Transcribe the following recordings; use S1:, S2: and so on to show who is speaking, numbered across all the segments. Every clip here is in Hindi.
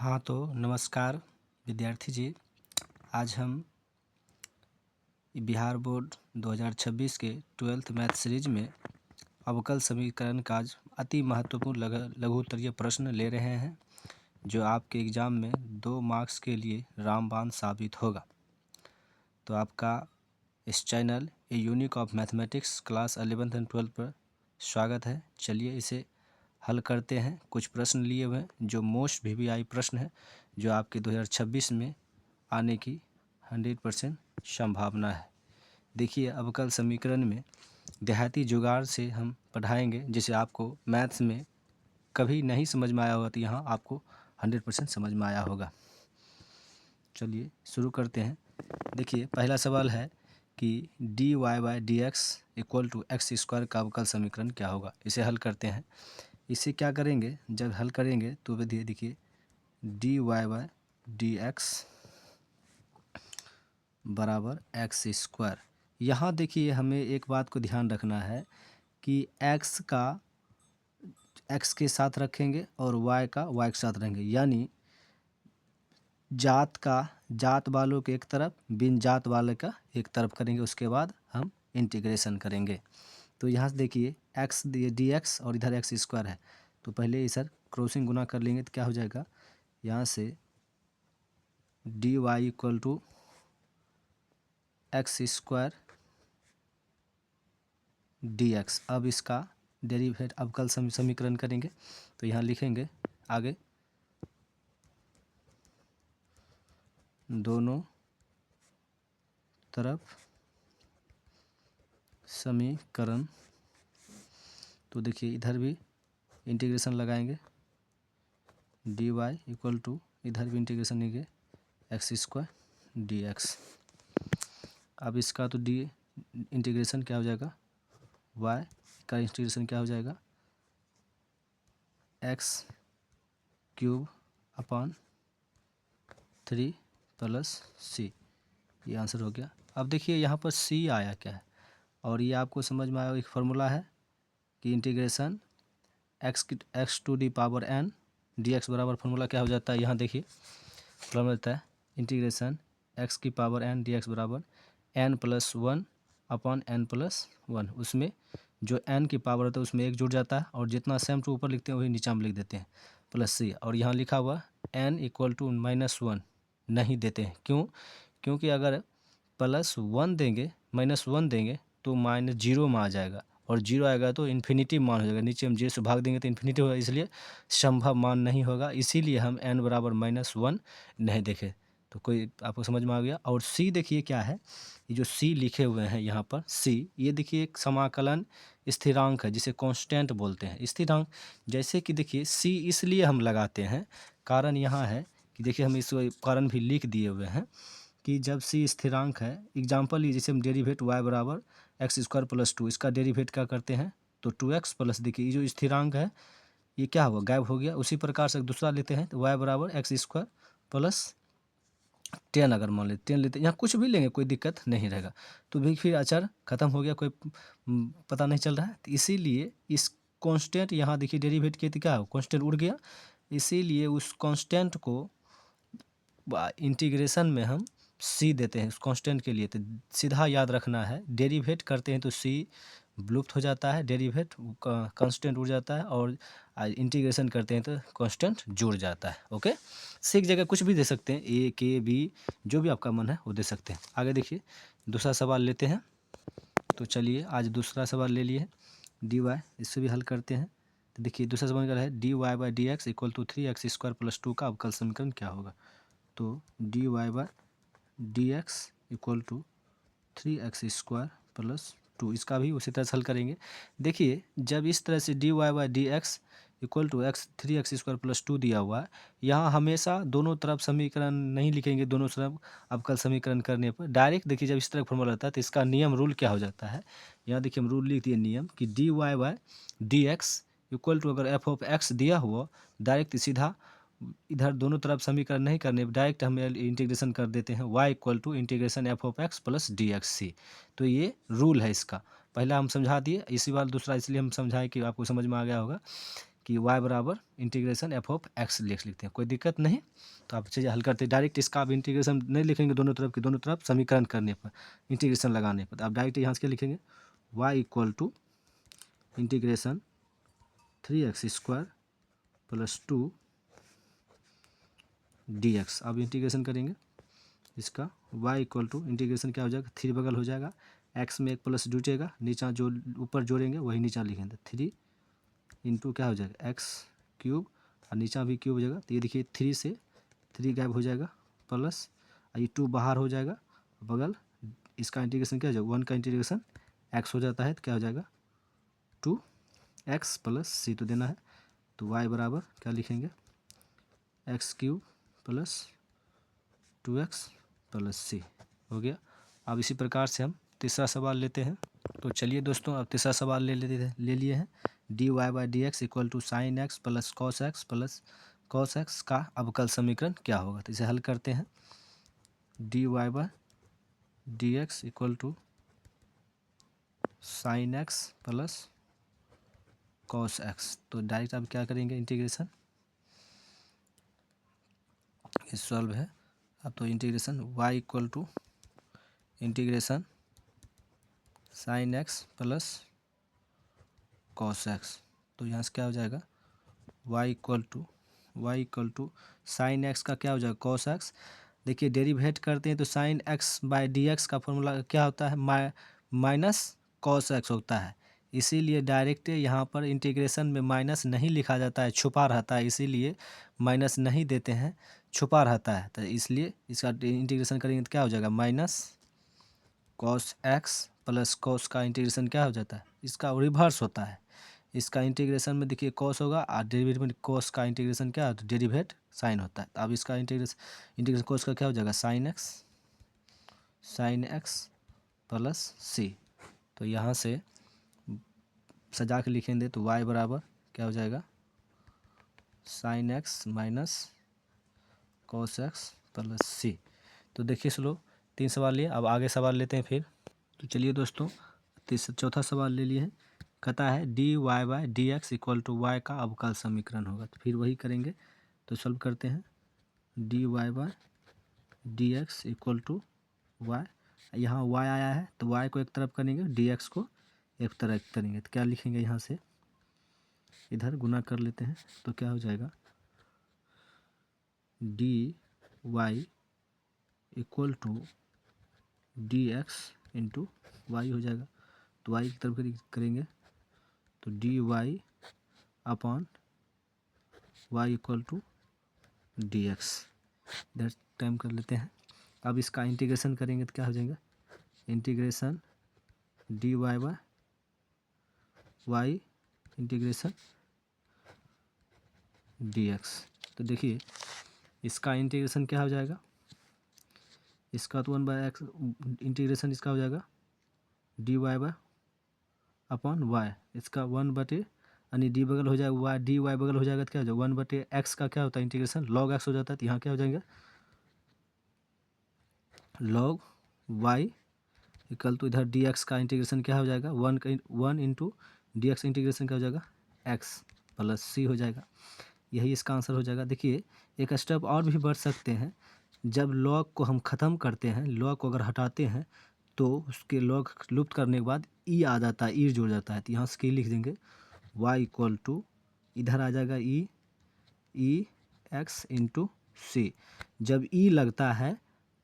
S1: हाँ तो नमस्कार विद्यार्थी जी। आज हम बिहार बोर्ड 2026 के 12th मैथ सीरीज में अवकल समीकरण का आज अति महत्वपूर्ण लघु उत्तरीय प्रश्न ले रहे हैं, जो आपके एग्ज़ाम में 2 मार्क्स के लिए रामबाण साबित होगा। तो आपका इस channel a unique of mathematics class 11th and 12th पर स्वागत है। चलिए इसे हल करते हैं। कुछ प्रश्न लिए हुए हैं जो मोस्ट VVI प्रश्न है, जो आपके 2026 में आने की 100% संभावना है। देखिए, अवकल समीकरण में देहाती जुगाड़ से हम पढ़ाएंगे, जिसे आपको मैथ्स में कभी नहीं समझ में आया होगा, तो यहाँ आपको 100% समझ में आया होगा। चलिए शुरू करते हैं। देखिए, पहला सवाल है कि dy/dx equal to X square का अवकल समीकरण क्या होगा। इसे हल करते हैं। इसे क्या करेंगे, जब हल करेंगे तो देखिए dy/dx बराबर एक्स स्क्वायर। यहाँ देखिए, हमें एक बात को ध्यान रखना है कि x का x के साथ रखेंगे और y का y के साथ रहेंगे, यानी जात वालों के एक तरफ, बिन जात वाले का एक तरफ करेंगे। उसके बाद हम इंटीग्रेशन करेंगे। तो यहाँ से देखिए x dx और इधर एक्स स्क्वायर है, तो पहले इधर क्रॉसिंग गुना कर लेंगे तो क्या हो जाएगा, यहाँ से dy equal to X square dx। अब इसका डेरिवेटिव अवकल समीकरण करेंगे, तो यहाँ लिखेंगे आगे दोनों तरफ समीकरण। तो देखिए इधर भी इंटीग्रेशन लगाएंगे, dy इक्वल टू इधर भी इंटीग्रेशन लेंगे एक्स स्क्वायर dx। अब इसका तो डी इंटीग्रेशन क्या हो जाएगा, y का इंटीग्रेशन क्या हो जाएगा, एक्स क्यूब अपॉन 3 प्लस सी। ये आंसर हो गया। अब देखिए यहाँ पर c आया क्या है, और ये आपको समझ में आया, एक फार्मूला है कि integration X to the power n dx बराबर फार्मूला क्या हो जाता है। यहाँ देखिए फार्मूला रहता है इंटीग्रेशन x की पावर n dx बराबर n+1 अपॉन n+1। उसमें जो n की पावर होता है उसमें एक जुड़ जाता है, और जितना सेम टू ऊपर लिखते हैं वही नीचे में लिख देते हैं प्लस सी। और यहाँ लिखा हुआ n इक्वल टू -1 नहीं देते हैं। क्यों? क्योंकि अगर +1 देंगे, -1 देंगे तो -0 में आ जाएगा, और 0 आएगा तो इन्फिनिटी मान हो जाएगा। नीचे हम 0 से भाग देंगे तो इन्फिनिटी होगा, इसलिए संभव मान नहीं होगा। इसीलिए हम n बराबर -1 नहीं देखे। तो कोई आपको समझ में आ गया। और c देखिए क्या है, ये जो c लिखे हुए हैं यहाँ पर c, ये देखिए एक समाकलन स्थिरांक है, जिसे कांस्टेंट बोलते हैं। स्थिरांक जैसे कि देखिए c इसलिए हम लगाते हैं, कारण यहाँ है कि देखिए हम इस कारण भी लिख दिए हुए हैं कि जब c स्थिरांक है, एग्जाम्पल लीजिए, जैसे हम डेरिवेट y बराबर एक्स स्क्वायर प्लस 2, इसका डेरिवेट क्या करते हैं तो 2x प्लस, देखिए ये जो स्थिरांक है ये क्या हुआ, गायब हो गया। उसी प्रकार से दूसरा लेते हैं तो y बराबर एक्स स्क्वायर प्लस 10, अगर मान लेते 10 लेते, यहाँ कुछ भी लेंगे कोई दिक्कत नहीं रहेगा। तो भी फिर अचर खत्म हो गया, कोई पता नहीं चल रहा है। तो इसीलिए इस कांस्टेंट, यहाँ देखिए डेरिवेट किए तो क्या हो, कांस्टेंट उड़ गया। इसीलिए उस कांस्टेंट को इंटीग्रेशन में हम c देते हैं उस कांस्टेंट के लिए। तो सीधा याद रखना है, डेरिवेट करते हैं तो c विलुप्त हो जाता है, डेरिवेट कांस्टेंट उड़ जाता है, और इंटीग्रेशन करते हैं तो कांस्टेंट जुड़ जाता है। ओके, c की जगह कुछ भी दे सकते हैं, a k b, जो भी आपका मन है वो दे सकते हैं। आगे देखिए दूसरा सवाल लेते हैं। तो चलिए आज दूसरा सवाल ले लिए dy, इससे भी हल करते हैं। तो देखिए दूसरा सवाल क्या है, dy/dx equal to 3x square plus 2 का अवकल समीकरण क्या होगा। तो dy/dx equal to 3x square plus 2, इसका भी उसी तरह से हल करेंगे। देखिए जब इस तरह से dy/dx equal to 3x square plus 2 दिया हुआ है, यहाँ हमेशा दोनों तरफ समीकरण नहीं लिखेंगे। दोनों तरफ अवकल समीकरण करने पर डायरेक्ट देखिए, जब इस तरह फॉर्मूला रहता है तो इसका नियम रूल क्या हो जाता है, यहाँ देखिए हम रूल लिख दिए नियम कि dy/dx इक्वल टू, अगर f(x) दिया हुआ, डायरेक्ट सीधा इधर दोनों तरफ समीकरण नहीं करने, डायरेक्ट हम इंटीग्रेशन कर देते हैं y equal to integration f(x) plus dx। तो ये रूल है इसका। पहला हम समझा दिए, इसी बार दूसरा इसलिए हम समझाएं कि आपको समझ में आ गया होगा कि y बराबर इंटीग्रेशन एफ ऑफ एक्स लिखते हैं, कोई दिक्कत नहीं। तो आप चीज़ें हल करते हैं डायरेक्ट, इसका आप इंटीग्रेशन नहीं लिखेंगे दोनों तरफ की, दोनों तरफ समीकरण करने पर, इंटीग्रेशन लगाने पर, तो आप डायरेक्ट यहाँ से क्या लिखेंगे, y equal to integration 3x² plus 2 dx। अब इंटीग्रेशन करेंगे इसका, y इक्वल टू इंटीग्रेशन क्या हो जाएगा, 3 बगल हो जाएगा, x में एक प्लस जुटेगा, नीचा जो ऊपर जोड़ेंगे वही नीचा लिखेंगे, 3 इंटू क्या हो जाएगा x³ और नीचा भी क्यूब हो जाएगा। तो ये देखिए 3 से 3 गायब हो जाएगा, प्लस ये 2 बाहर हो जाएगा, बगल इसका इंटीग्रेशन क्या हो जाएगा, 1 का इंटीग्रेशन x हो जाता है, तो क्या हो जाएगा 2x प्लस c तो देना है। तो y बराबर क्या लिखेंगे, x³ plus 2x plus c हो गया। अब इसी प्रकार से हम तीसरा सवाल लेते हैं। तो चलिए दोस्तों अब तीसरा सवाल ले लिए हैं, dy/dx equal to sine X plus cos X का अवकल समीकरण क्या होगा। तो इसे हल करते हैं, dy/dx equal to sine X plus cos X. तो डायरेक्ट अब क्या करेंगे, इंटीग्रेशन, ये सॉल्व है। अब तो integration y equal to integration sine X plus cos X. तो यहाँ से क्या हो जाएगा, y equal to sine X का क्या हो जाएगा, कॉस एक्स। देखिए डेरिवेट करते हैं तो sine X by D X का फॉर्मूला क्या होता है, माइनस कॉस एक्स होता है। इसीलिए डायरेक्ट यहाँ पर इंटीग्रेशन में माइनस नहीं लिखा जाता है, छुपा रहता है, इसीलिए माइनस नहीं देते हैं, छुपा रहता है। तो इसलिए इसका इंटीग्रेशन करेंगे तो क्या हो जाएगा, minus cos X plus cos का इंटीग्रेशन क्या हो जाता है, इसका रिवर्स होता है। इसका इंटीग्रेशन में देखिए कॉस होगा और डेरिवेटिव में कॉस का इंटीग्रेशन क्या होता है, डेरिवेट साइन होता है। अब इसका इंटीग्रेशन कॉस का क्या हो जाएगा, साइन एक्स प्लस सी। तो यहाँ से सजा के लिखेंगे तो y बराबर क्या हो जाएगा, sine X minus cos X plus C. तो देखिए स्लो 3 सवाल लिए, अब आगे सवाल लेते हैं फिर। तो चलिए दोस्तों चौथा सवाल ले लिए हैं, कहता है dy/dx इक्वल टू y का अवकल समीकरण होगा। तो फिर वही करेंगे, तो सॉल्व करते हैं, dy/dx इक्वल टू y, यहाँ y आया है तो y को एक तरफ करेंगे, dx को एक तरफ करेंगे, तो क्या लिखेंगे, यहाँ से इधर गुना कर लेते हैं, तो क्या हो जाएगा, dy equal to dx into Y हो जाएगा। तो y की तरफ करेंगे तो dy upon y equal to dx, इधर टाइम कर लेते हैं। अब इसका इंटीग्रेशन करेंगे तो क्या हो जाएगा, इंटीग्रेशन dy/y इंटीग्रेशन dx। तो देखिए इसका इंटीग्रेशन क्या हो जाएगा, इसका तो 1/x इंटीग्रेशन इसका हो जाएगा dy/y, इसका 1/, यानी डी बगल हो जाएगा y, dy बगल हो जाएगा तो क्या हो जाएगा 1/x का क्या होता है इंटीग्रेशन log x हो जाता है। तो यहाँ क्या हो जाएगा, log y इक्वल टू इधर dx का इंटीग्रेशन क्या हो जाएगा, 1 इंटू dx इंटीग्रेशन क्या हो जाएगा, x प्लस c हो जाएगा। यही इसका आंसर हो जाएगा। देखिए एक स्टेप और भी बढ़ सकते हैं, जब लॉग को हम ख़त्म करते हैं, लॉग को अगर हटाते हैं तो उसके लॉग लुप्त करने के बाद ई आ जाता है, ई जुड़ जाता है। तो यहाँ से लिख देंगे y इक्वल टू इधर आ जाएगा ई एक्स इंटू सी। जब ई लगता है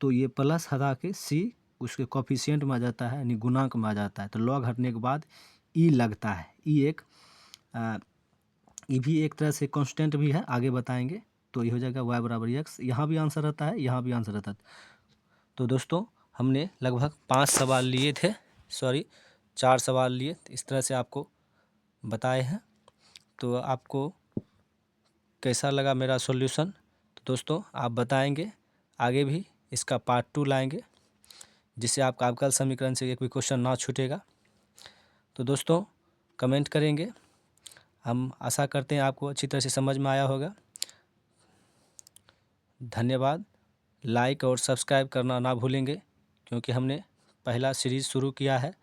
S1: तो ये प्लस हटा के सी उसके कोफिशिएंट में आ जाता है, यानी गुणांक में आ जाता है। तो लॉग हटने के बाद ई लगता है, ई भी एक तरह से कांस्टेंट भी है, आगे बताएंगे। तो ये हो जाएगा y बराबर x, यहाँ भी आंसर रहता है, यहाँ भी आंसर रहता है। तो दोस्तों हमने लगभग 5 सवाल लिए थे, 4 सवाल लिए, इस तरह से आपको बताए हैं। तो आपको कैसा लगा मेरा सॉल्यूशन, तो दोस्तों आप बताएंगे, आगे भी इसका पार्ट 2 लाएंगे, जिससे आपका अवकल समीकरण से एक भी क्वेश्चन ना छूटेगा। तो दोस्तों कमेंट करेंगे, हम आशा करते हैं आपको अच्छी तरह से समझ में आया होगा। धन्यवाद। लाइक और सब्सक्राइब करना ना भूलेंगे, क्योंकि हमने पहला सीरीज़ शुरू किया है।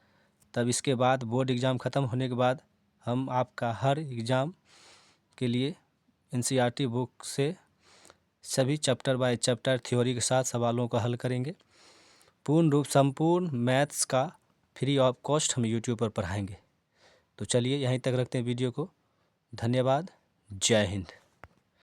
S1: तब इसके बाद बोर्ड एग्ज़ाम ख़त्म होने के बाद हम आपका हर एग्ज़ाम के लिए NCERT बुक से सभी चैप्टर बाय चैप्टर थ्योरी के साथ सवालों का हल करेंगे। संपूर्ण मैथ्स का फ्री ऑफ कॉस्ट हम यूट्यूब पर पढ़ाएंगे। तो चलिए यहीं तक रखते हैं वीडियो को। धन्यवाद। जय हिंद।